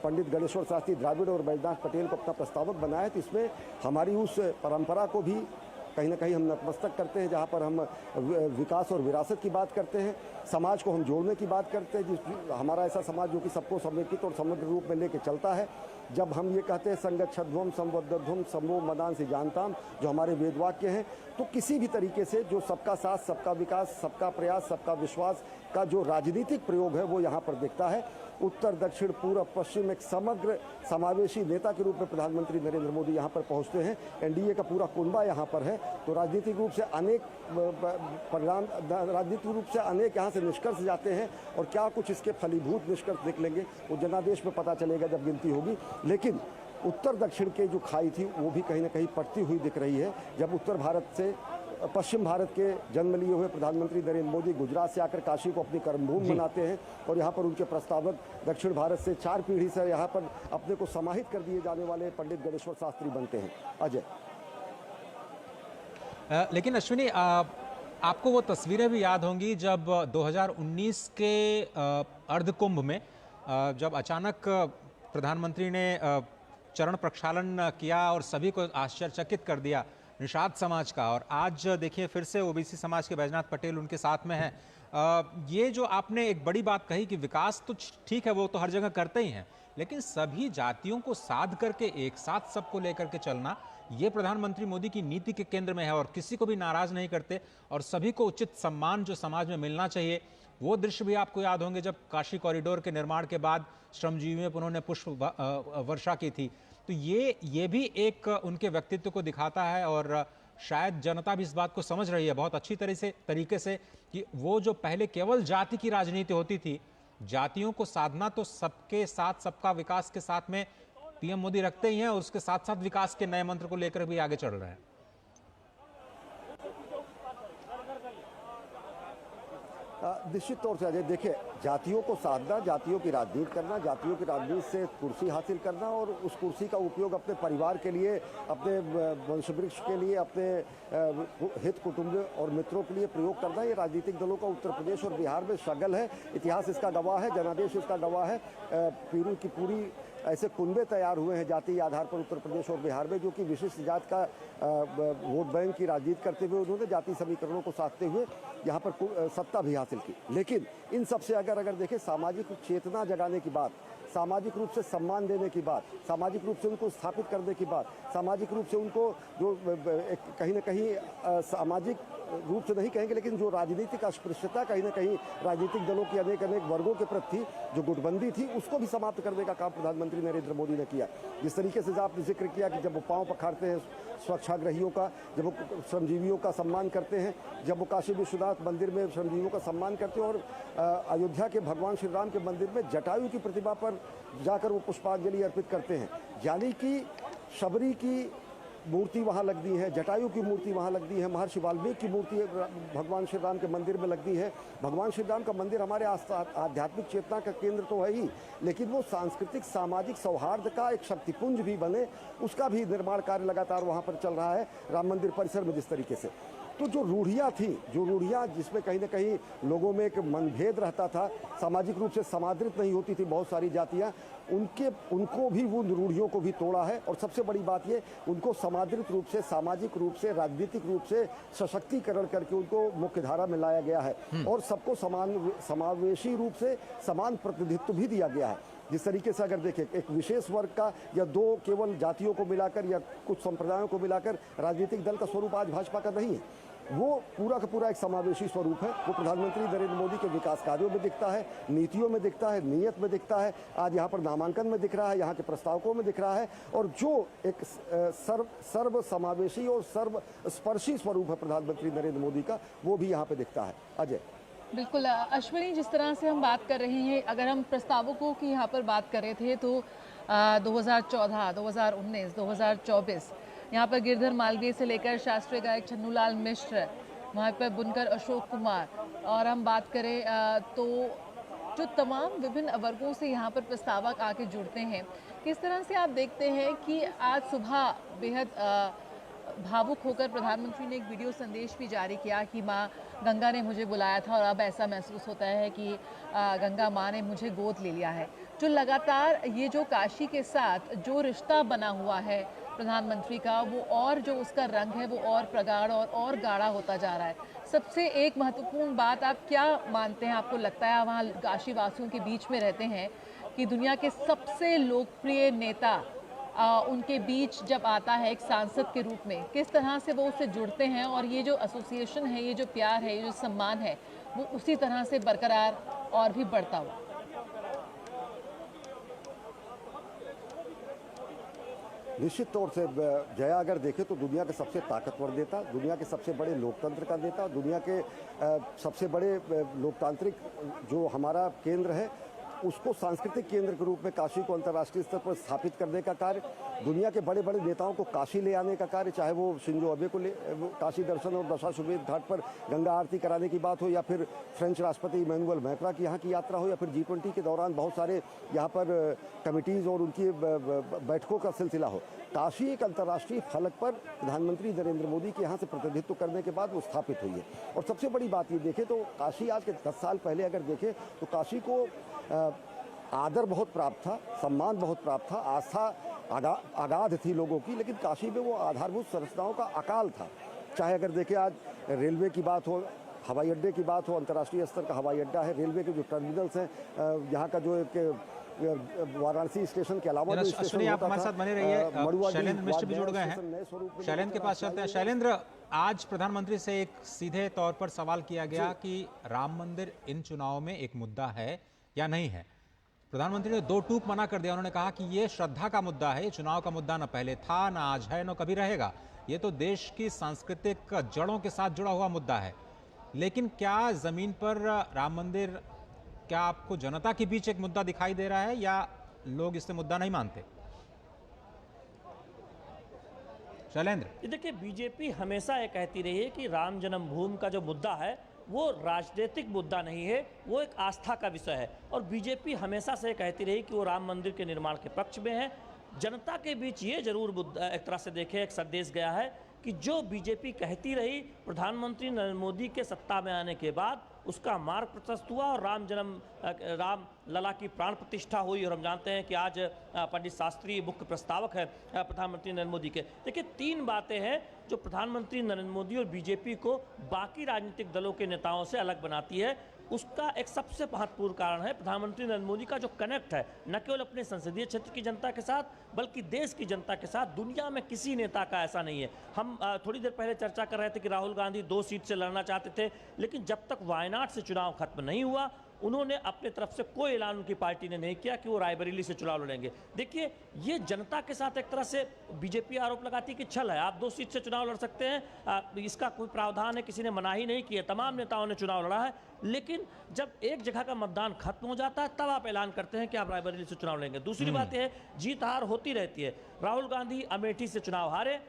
पंडित गणेश्वर शास्त्री द्राविड़ और बैजनाथ पटेल को अपना प्रस्तावक बनाया तो इसमें हमारी उस परंपरा को भी कहीं ना कहीं हम नतमस्तक करते हैं, जहाँ पर हम विकास और विरासत की बात करते हैं, समाज को हम जोड़ने की बात करते हैं, जिस हमारा ऐसा समाज जो कि सबको समेकित और समग्र रूप में लेके चलता है। जब हम ये कहते हैं संगच्छध्वम संवद्धध्वम समो मदान से जानताम, जो हमारे वेद वाक्य हैं, तो किसी भी तरीके से जो सबका साथ, सबका विकास, सबका प्रयास, सबका विश्वास का जो राजनीतिक प्रयोग है वो यहाँ पर दिखता है। उत्तर दक्षिण पूर्व पश्चिम एक समग्र समावेशी नेता के रूप में प्रधानमंत्री नरेंद्र मोदी यहाँ पर पहुँचते हैं। एनडीए का पूरा कुनबा यहाँ पर है। तो राजनीतिक रूप से अनेक परिणाम, राजनीतिक रूप से अनेक यहाँ से निष्कर्ष जाते हैं और क्या कुछ इसके फलीभूत निष्कर्ष निकलेंगे वो जनादेश में पता चलेगा जब गिनती होगी। लेकिन उत्तर दक्षिण के जो खाई थी वो भी कहीं ना कहीं पड़ती हुई दिख रही है। जब उत्तर भारत से पश्चिम भारत के जन्म लिए हुए प्रधानमंत्री नरेंद्र मोदी गुजरात से आकर काशी को अपनी कर्मभूमि बनाते हैं और यहाँ पर उनके प्रस्तावक दक्षिण भारत से 4 पीढ़ी से यहाँ पर अपने को समाहित कर दिए जाने वाले पंडित गणेश्वर शास्त्री बनते हैं। अजय, लेकिन अश्विनी, आपको वो तस्वीरें भी याद होंगी जब 2019 के अर्धकुंभ में जब अचानक प्रधानमंत्री ने चरण प्रक्षालन किया और सभी को आश्चर्यचकित कर दिया निषाद समाज का, और आज देखिए फिर से ओबीसी समाज के बैजनाथ पटेल उनके साथ में हैं। ये जो आपने एक बड़ी बात कही कि विकास तो ठीक है, वो तो हर जगह करते ही हैं, लेकिन सभी जातियों को साध करके एक साथ सबको लेकर के चलना, ये प्रधानमंत्री मोदी की नीति के केंद्र में है और किसी को भी नाराज नहीं करते और सभी को उचित सम्मान जो समाज में मिलना चाहिए। वो दृश्य भी आपको याद होंगे जब काशी कॉरिडोर के निर्माण के बाद श्रमजीवियों पर उन्होंने पुष्प वर्षा की थी। तो ये भी एक उनके व्यक्तित्व को दिखाता है और शायद जनता भी इस बात को समझ रही है बहुत अच्छी तरीके से कि वो जो पहले केवल जाति की राजनीति होती थी, जातियों को साधना तो सबके साथ, सबका विकास के साथ में पीएम मोदी रखते ही हैं और उसके साथ साथ विकास के नए मंत्र को लेकर भी आगे चल रहे हैं। निश्चित तौर से अजय देखिए, जातियों को साधना, जातियों की राजनीति करना, जातियों की राजनीति से कुर्सी हासिल करना और उस कुर्सी का उपयोग अपने परिवार के लिए, अपने वंशवृक्ष के लिए, अपने हित कुटुंब और मित्रों के लिए प्रयोग करना, ये राजनीतिक दलों का उत्तर प्रदेश और बिहार में स्ट्रगल है। इतिहास इसका गवाह है, जनादेश इसका गवाह है। पीढ़ी की पूरी ऐसे कुनबे तैयार हुए हैं जातीय आधार पर उत्तर प्रदेश और बिहार में, जो कि विशिष्ट जात का वोट बैंक की राजनीति करते हुए उन्होंने जाति समीकरणों को साधते हुए यहाँ पर सत्ता भी हासिल की। लेकिन इन सबसे अगर देखें, सामाजिक चेतना जगाने की बात, सामाजिक रूप से सम्मान देने की बात, सामाजिक रूप से उनको स्थापित करने की बात, सामाजिक रूप से उनको जो कहीं ना कहीं सामाजिक रूप से नहीं कहेंगे लेकिन जो राजनीतिक अस्पृश्यता कहीं ना कहीं राजनीतिक दलों की अनेक वर्गों के प्रति जो गुटबंदी थी, उसको भी समाप्त करने का काम प्रधानमंत्री नरेंद्र मोदी ने किया। जिस तरीके से आपने जिक्र किया कि जब वो पांव पखाड़ते हैं स्वच्छाग्रहियों का, जब वो श्रमजीवियों का सम्मान करते हैं, जब वो काशी विश्वनाथ मंदिर में श्रमजीवियों का सम्मान करते हैं और अयोध्या के भगवान श्री राम के मंदिर में जटायु की प्रतिमा पर जाकर वो पुष्पांजलि अर्पित करते हैं, यानी कि शबरी की मूर्ति वहाँ लग दी है, जटायु की मूर्ति वहाँ लग दी है, महर्षि वाल्मीकि की मूर्ति भगवान श्री राम के मंदिर में लग दी है। भगवान श्री राम का मंदिर हमारे आध्यात्मिक चेतना का केंद्र तो है ही, लेकिन वो सांस्कृतिक सामाजिक सौहार्द का एक शक्तिपुंज भी बने, उसका भी निर्माण कार्य लगातार वहाँ पर चल रहा है राम मंदिर परिसर में। जिस तरीके से तो जो रूढ़ियाँ थी, जो रूढ़ियाँ जिसमें कहीं ना कहीं लोगों में एक मनभेद रहता था, सामाजिक रूप से समादृत नहीं होती थी बहुत सारी जातियाँ, उनको भी वो रूढ़ियों को भी तोड़ा है। और सबसे बड़ी बात ये, उनको समादृत रूप से, सामाजिक रूप से, राजनीतिक रूप से सशक्तिकरण करके उनको मुख्य धारा में लाया गया है और सबको समावेशी रूप से समान प्रतिनिधित्व भी दिया गया है। जिस तरीके से अगर देखें, एक विशेष वर्ग का या दो केवल जातियों को मिलाकर या कुछ संप्रदायों को मिलाकर राजनीतिक दल का स्वरूप आज भाजपा का नहीं है, वो पूरा का पूरा एक समावेशी स्वरूप है। वो प्रधानमंत्री नरेंद्र मोदी के विकास कार्यों में दिखता है, नीतियों में दिखता है, नीयत में दिखता है, आज यहाँ पर नामांकन में दिख रहा है, यहाँ के प्रस्तावकों में दिख रहा है। और जो एक सर्व समावेशी और सर्वस्पर्शी स्वरूप है प्रधानमंत्री नरेंद्र मोदी का, वो भी यहाँ पे दिखता है। अजय बिल्कुल अश्विनी, जिस तरह से हम बात कर रहे हैं, अगर हम प्रस्तावकों की यहाँ पर बात कर रहे थे तो 2014, 2019, 2024 यहाँ पर गिरधर मालवीय से लेकर शास्त्रीय गायक छन्नूलाल मिश्र, वहाँ पर बुनकर अशोक कुमार, और हम बात करें तो जो तमाम विभिन्न वर्गों से यहाँ पर प्रस्तावक आके जुड़ते हैं, किस तरह से आप देखते हैं कि आज सुबह बेहद भावुक होकर प्रधानमंत्री ने एक वीडियो संदेश भी जारी किया कि माँ गंगा ने मुझे बुलाया था और अब ऐसा महसूस होता है कि गंगा माँ ने मुझे गोद ले लिया है। जो लगातार ये जो काशी के साथ जो रिश्ता बना हुआ है प्रधानमंत्री का, वो और जो उसका रंग है वो और प्रगाढ़ और गाढ़ा होता जा रहा है। सबसे एक महत्वपूर्ण बात आप क्या मानते हैं, आपको लगता है वहाँ काशी वासियों के बीच में रहते हैं कि दुनिया के सबसे लोकप्रिय नेता उनके बीच जब आता है एक सांसद के रूप में, किस तरह से वो उससे जुड़ते हैं और ये जो एसोसिएशन है, ये जो प्यार है, ये जो सम्मान है, वो उसी तरह से बरकरार और भी बढ़ता हुआ? निश्चित तौर से जया, अगर देखें तो दुनिया के सबसे ताकतवर नेता, दुनिया के सबसे बड़े लोकतंत्र का नेता, दुनिया के सबसे बड़े लोकतांत्रिक जो हमारा केंद्र है, उसको सांस्कृतिक केंद्र के रूप में काशी को अंतर्राष्ट्रीय स्तर पर स्थापित करने का कार्य, दुनिया के बड़े बड़े नेताओं को काशी ले आने का कार्य, चाहे वो शिंजो अबे को काशी दर्शन और दशाश्वमेध घाट पर गंगा आरती कराने की बात हो, या फिर फ्रेंच राष्ट्रपति इमैनुअल मैक्रा की यहाँ की यात्रा हो, या फिर G20 के दौरान बहुत सारे यहाँ पर कमिटीज़ और उनकी बैठकों का सिलसिला हो। काशी एक अंतर्राष्ट्रीय फलक पर प्रधानमंत्री नरेंद्र मोदी के यहाँ से प्रतिनिधित्व करने के बाद वो स्थापित हुई है। और सबसे बड़ी बात ये देखें तो काशी आज के 10 साल पहले अगर देखें तो काशी को आदर बहुत प्राप्त था, सम्मान बहुत प्राप्त था, आस्था अगाध थी लोगों की, लेकिन काशी में वो आधारभूत संरचनाओं का अकाल था। चाहे अगर देखें आज रेलवे की बात हो, हवाई अड्डे की बात हो, अंतर्राष्ट्रीय स्तर का हवाई अड्डा है, रेलवे के जो टर्मिनल्स हैं, यहाँ का जो एक वाराणसी स्टेशन के अलावा अश्विनी, आप हमारे साथ बने रहिए। शैलेंद्र मिश्र भी जुड़ गए हैं, शैलेंद्र के पास चलते हैं। शैलेंद्र, आज प्रधानमंत्री से एक सीधे तौर पर सवाल किया गया कि राम मंदिर इन चुनाव में एक मुद्दा है या नहीं है। प्रधानमंत्री ने दो टूक मना कर दिया। उन्होंने कहा कि ये श्रद्धा का मुद्दा है, ये चुनाव का मुद्दा न पहले था, न आज है, न कभी रहेगा। ये तो देश की सांस्कृतिक जड़ों के साथ जुड़ा हुआ मुद्दा है। लेकिन क्या जमीन पर राम मंदिर क्या आपको जनता के बीच एक मुद्दा दिखाई दे रहा है या लोग इससे मुद्दा नहीं मानते? शैलेंद्र, देखिए, बीजेपी हमेशा ये कहती रही है कि राम जन्मभूमि का जो मुद्दा है वो राजनीतिक मुद्दा नहीं है, वो एक आस्था का विषय है। और बीजेपी हमेशा से कहती रही कि वो राम मंदिर के निर्माण के पक्ष में है। जनता के बीच ये जरूर मुद्दा एक तरह से देखें एक संदेश गया है कि जो बीजेपी कहती रही, प्रधानमंत्री नरेंद्र मोदी के सत्ता में आने के बाद उसका मार्ग प्रशस्त हुआ और राम लला की प्राण प्रतिष्ठा हुई। और हम जानते हैं कि आज पंडित शास्त्री मुख्य प्रस्तावक है प्रधानमंत्री नरेंद्र मोदी के। देखिए, 3 बातें हैं जो प्रधानमंत्री नरेंद्र मोदी और बीजेपी को बाकी राजनीतिक दलों के नेताओं से अलग बनाती है। उसका एक सबसे महत्वपूर्ण कारण है प्रधानमंत्री नरेंद्र मोदी का जो कनेक्ट है, न केवल अपने संसदीय क्षेत्र की जनता के साथ बल्कि देश की जनता के साथ। दुनिया में किसी नेता का ऐसा नहीं है। हम थोड़ी देर पहले चर्चा कर रहे थे कि राहुल गांधी 2 सीट से लड़ना चाहते थे, लेकिन जब तक वायनाड से चुनाव खत्म नहीं हुआ उन्होंने अपने तरफ से कोई ऐलान उनकी पार्टी ने नहीं किया कि वो रायबरेली से चुनाव लड़ेंगे। देखिए, ये जनता के साथ एक तरह से बीजेपी आरोप लगाती है कि छल है, आप 2 सीट से चुनाव लड़ सकते हैं, इसका कोई प्रावधान है, किसी ने मना ही नहीं किया, तमाम नेताओं ने चुनाव लड़ा है। लेकिन जब एक जगह का मतदान खत्म हो जाता है तब आप ऐलान करते हैं कि आप रायबरेली से चुनाव लेंगे। दूसरी बात यह है, जीत हार होती रहती है। राहुल गांधी अमेठी से चुनाव हारे,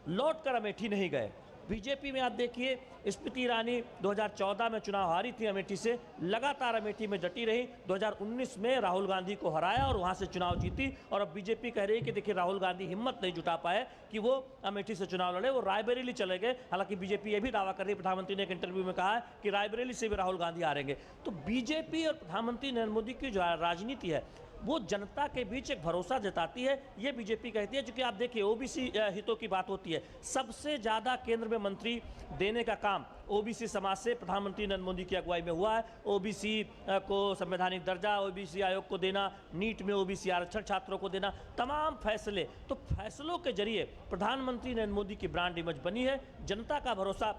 लौट कर अमेठी नहीं गए। बीजेपी में आप देखिए, स्मृति ईरानी 2014 में चुनाव हारी थी अमेठी से, लगातार अमेठी में डटी रही। 2019 में राहुल गांधी को हराया और वहां से चुनाव जीती। और अब बीजेपी कह रही है कि देखिए, राहुल गांधी हिम्मत नहीं जुटा पाए कि वो अमेठी से चुनाव लड़े, वो रायबरेली चले गए। हालांकि बीजेपी ये भी दावा कर रही है, प्रधानमंत्री ने एक इंटरव्यू में कहा है कि रायबरेली से भी राहुल गांधी हारेंगे। तो बीजेपी और प्रधानमंत्री नरेंद्र मोदी की जो राजनीति है वो जनता के बीच एक भरोसा जताती है, ये बीजेपी कहती है। क्योंकि आप देखिए, ओबीसी हितों की बात होती है, सबसे ज़्यादा केंद्र में मंत्री देने का काम ओबीसी समाज से प्रधानमंत्री नरेंद्र मोदी की अगुवाई में हुआ है। ओबीसी को संवैधानिक दर्जा, ओबीसी आयोग को देना, नीट में ओबीसी आरक्षण छात्रों को देना, तमाम फैसले, तो फैसलों के जरिए प्रधानमंत्री नरेंद्र मोदी की ब्रांड इमेज बनी है, जनता का भरोसा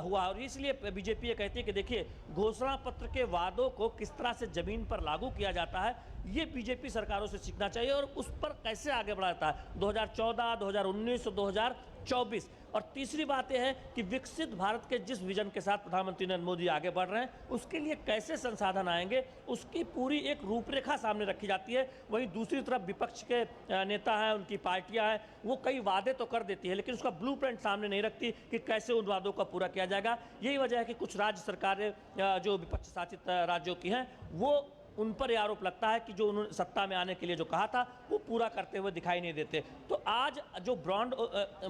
हुआ। और इसलिए बीजेपी ये कहती है कि देखिए, घोषणा पत्र के वादों को किस तरह से जमीन पर लागू किया जाता है, ये बीजेपी सरकारों से सीखना चाहिए और उस पर कैसे आगे बढ़ाता है 2014, 2019 और 2024। और तीसरी बात यह है कि विकसित भारत के जिस विजन के साथ प्रधानमंत्री नरेंद्र मोदी आगे बढ़ रहे हैं उसके लिए कैसे संसाधन आएंगे, उसकी पूरी एक रूपरेखा सामने रखी जाती है। वहीं दूसरी तरफ विपक्ष के नेता हैं, उनकी पार्टियां हैं, वो कई वादे तो कर देती है लेकिन उसका ब्लूप्रिंट सामने नहीं रखती कि कैसे उन वादों का पूरा किया जाएगा। यही वजह है कि कुछ राज्य सरकारें जो विपक्ष शासित राज्यों की हैं वो उन पर यह आरोप लगता है कि जो उन्होंने सत्ता में आने के लिए जो कहा था वो पूरा करते हुए दिखाई नहीं देते। तो आज जो ब्रांड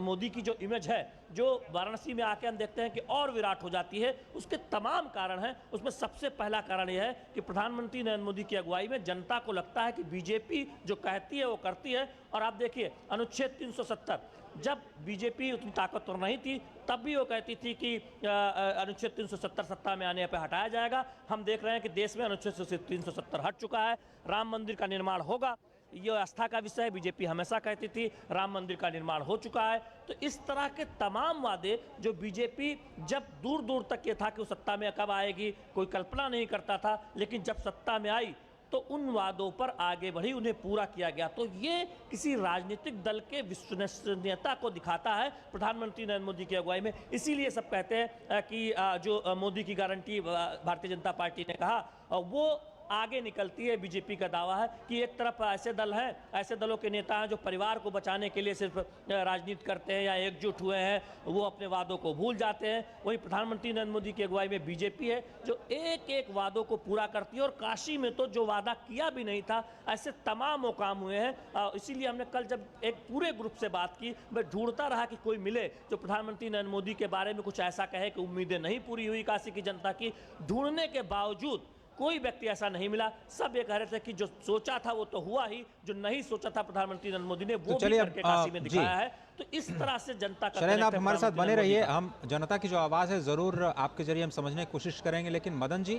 मोदी की जो इमेज है, जो वाराणसी में आके हम देखते हैं कि और विराट हो जाती है, उसके तमाम कारण हैं। उसमें सबसे पहला कारण यह है कि प्रधानमंत्री नरेंद्र मोदी की अगुवाई में जनता को लगता है कि बीजेपी जो कहती है वो करती है। और आप देखिए, अनुच्छेद 370 जब बीजेपी उतनी ताकतवर नहीं थी तब भी वो कहती थी कि अनुच्छेद 370 सत्ता में आने पर हटाया जाएगा। हम देख रहे हैं कि देश में अनुच्छेद 370 हट चुका है, राम मंदिर का निर्माण होगा, ये आस्था का विषय है। बीजेपी हमेशा कहती थी राम मंदिर का निर्माण हो चुका है। तो इस तरह के तमाम वादे जो बीजेपी जब दूर दूर तक ये था कि वो सत्ता में कब आएगी कोई कल्पना नहीं करता था, लेकिन जब सत्ता में आई तो उन वादों पर आगे बढ़ी, उन्हें पूरा किया गया। तो ये किसी राजनीतिक दल के विश्वसनीयता को दिखाता है प्रधानमंत्री नरेंद्र मोदी की अगुवाई में। इसीलिए सब कहते हैं कि जो मोदी की गारंटी भारतीय जनता पार्टी ने कहा वो आगे निकलती है। बीजेपी का दावा है कि एक तरफ ऐसे दल हैं, ऐसे दलों के नेता हैं जो परिवार को बचाने के लिए सिर्फ राजनीति करते हैं या एकजुट हुए हैं, वो अपने वादों को भूल जाते हैं। वहीं प्रधानमंत्री नरेंद्र मोदी की अगुवाई में बीजेपी है जो एक एक वादों को पूरा करती है। और काशी में तो जो वादा किया भी नहीं था, ऐसे तमाम वो काम हुए हैं। इसीलिए हमने कल जब एक पूरे ग्रुप से बात की, मैं ढूंढता रहा कि कोई मिले जो प्रधानमंत्री नरेंद्र मोदी के बारे में कुछ ऐसा कहे कि उम्मीदें नहीं पूरी हुई काशी की जनता की। ढूंढने के बावजूद कोई व्यक्ति ऐसा नहीं मिला। सब ये कह रहे थे कि जो सोचा था वो तो हुआ ही, जो नहीं सोचा था प्रधानमंत्री नरेंद्र मोदी ने वो भी करके काशी में दिखाया है। तो इस तरह से जनता का शैलेंद्र, आप हमारे साथ बने रहिए, हम जनता की जो आवाज़ है ज़रूर आपके जरिए हम समझने की कोशिश करेंगे। लेकिन मदन जी,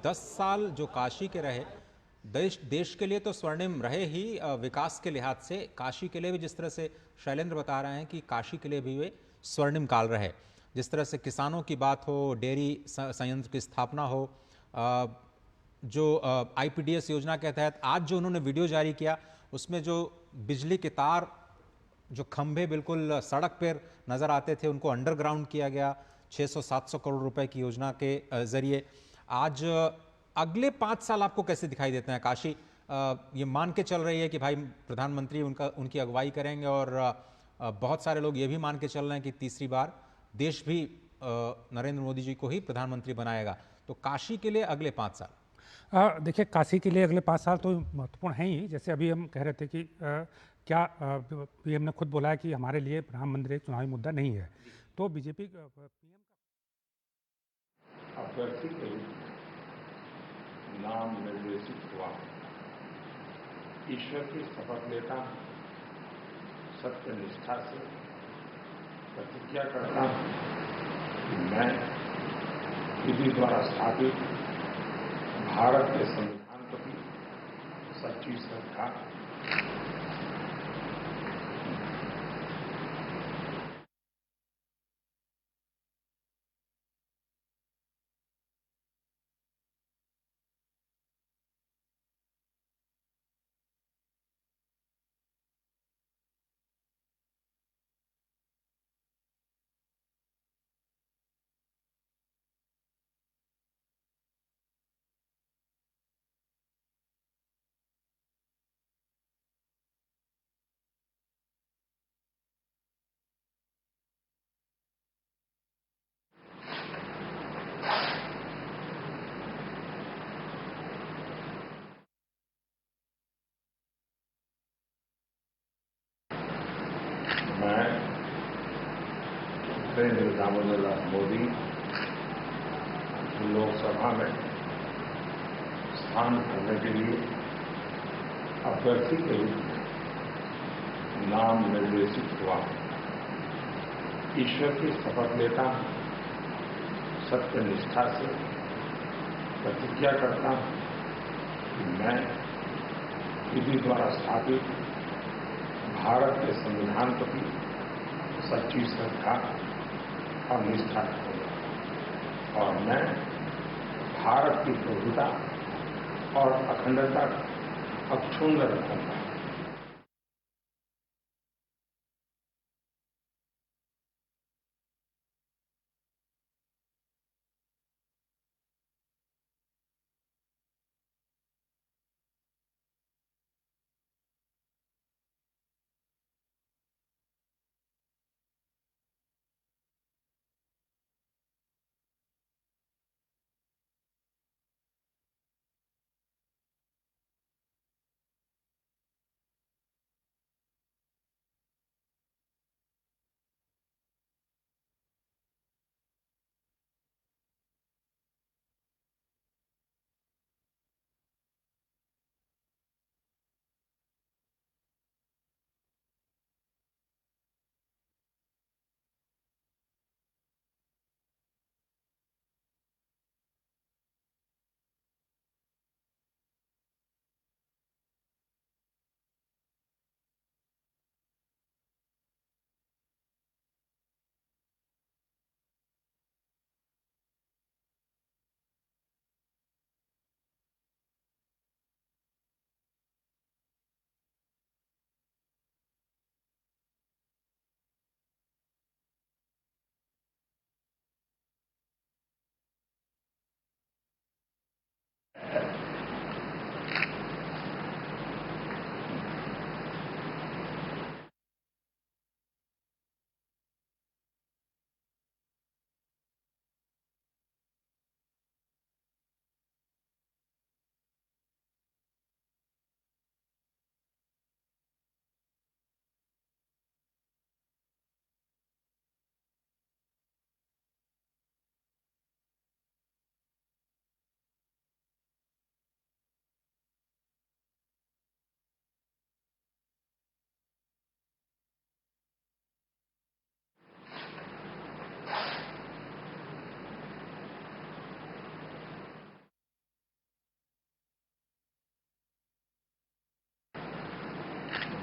10 साल जो काशी के रहे, देश के लिए तो स्वर्णिम रहे ही, विकास के लिहाज से काशी के लिए भी, जिस तरह से शैलेंद्र बता रहे हैं कि काशी के लिए भी वे स्वर्णिम काल रहे। जिस तरह से किसानों की बात हो, डेयरी संयंत्र की स्थापना हो, जो IPDS योजना के तहत आज जो उन्होंने वीडियो जारी किया उसमें जो बिजली के तार, जो खंभे बिल्कुल सड़क पर नज़र आते थे, उनको अंडरग्राउंड किया गया 600-700 करोड़ रुपए की योजना के जरिए। आज अगले 5 साल आपको कैसे दिखाई देते हैं? काशी ये मान के चल रही है कि भाई प्रधानमंत्री उनकी अगुवाई करेंगे और बहुत सारे लोग ये भी मान के चल रहे हैं कि तीसरी बार देश भी नरेंद्र मोदी जी को ही प्रधानमंत्री बनाएगा। तो काशी के लिए अगले 5 साल, देखिए, काशी के लिए अगले 5 साल तो महत्वपूर्ण हैं ही। जैसे अभी हम कह रहे थे कि क्या पीएम ने खुद बोला है कि हमारे लिए प्रधानमंत्री एक चुनावी मुद्दा नहीं है, तो बीजेपी पीएम अभ्यर्थी के रूप में नाम निर्देशित हुआ। ईश्वर की शपथ लेता हूं, सत्य निष्ठा से प्रतिज्ञा करता हूं कि मैं विधि द्वारा स्थापित भारत के संविधान प्रति सच्ची श्रद्धा मैं नरेंद्र दामोदर मोदी लोकसभा में स्थान करने के लिए अभ्यर्थी के रूप में नाम निर्देशित हुआ। ईश्वर की शपथ लेता हूं, सत्य निष्ठा से प्रतिज्ञा करता हूं कि मैं विधि द्वारा स्थापित भारत के संविधान प्रति सच्ची श्रद्धा और निष्ठा रखूंगा और मैं भारत की प्रभुता और अखंडता अक्षुण्ण रखूंगा।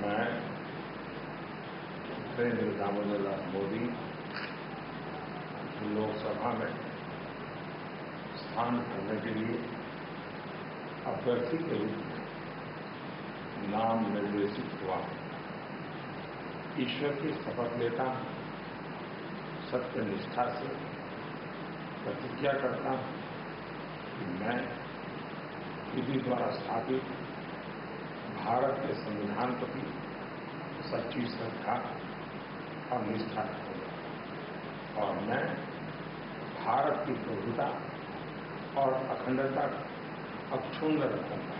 मैं नरेंद्र दामोदर मोदी लोकसभा में स्थान करने के लिए अभ्यर्थी के रूप में नाम निर्देशित हुआ। ईश्वर की शपथ लेता हूं, सत्य निष्ठा से प्रतिज्ञा करता हूं कि मैं विधि द्वारा स्थापित भारत के संविधान प्रति सच्ची श्रद्धा और निष्ठा रखूंगा और मैं भारत की प्रभुता और अखंडता अक्षुण्ण रखूंगा।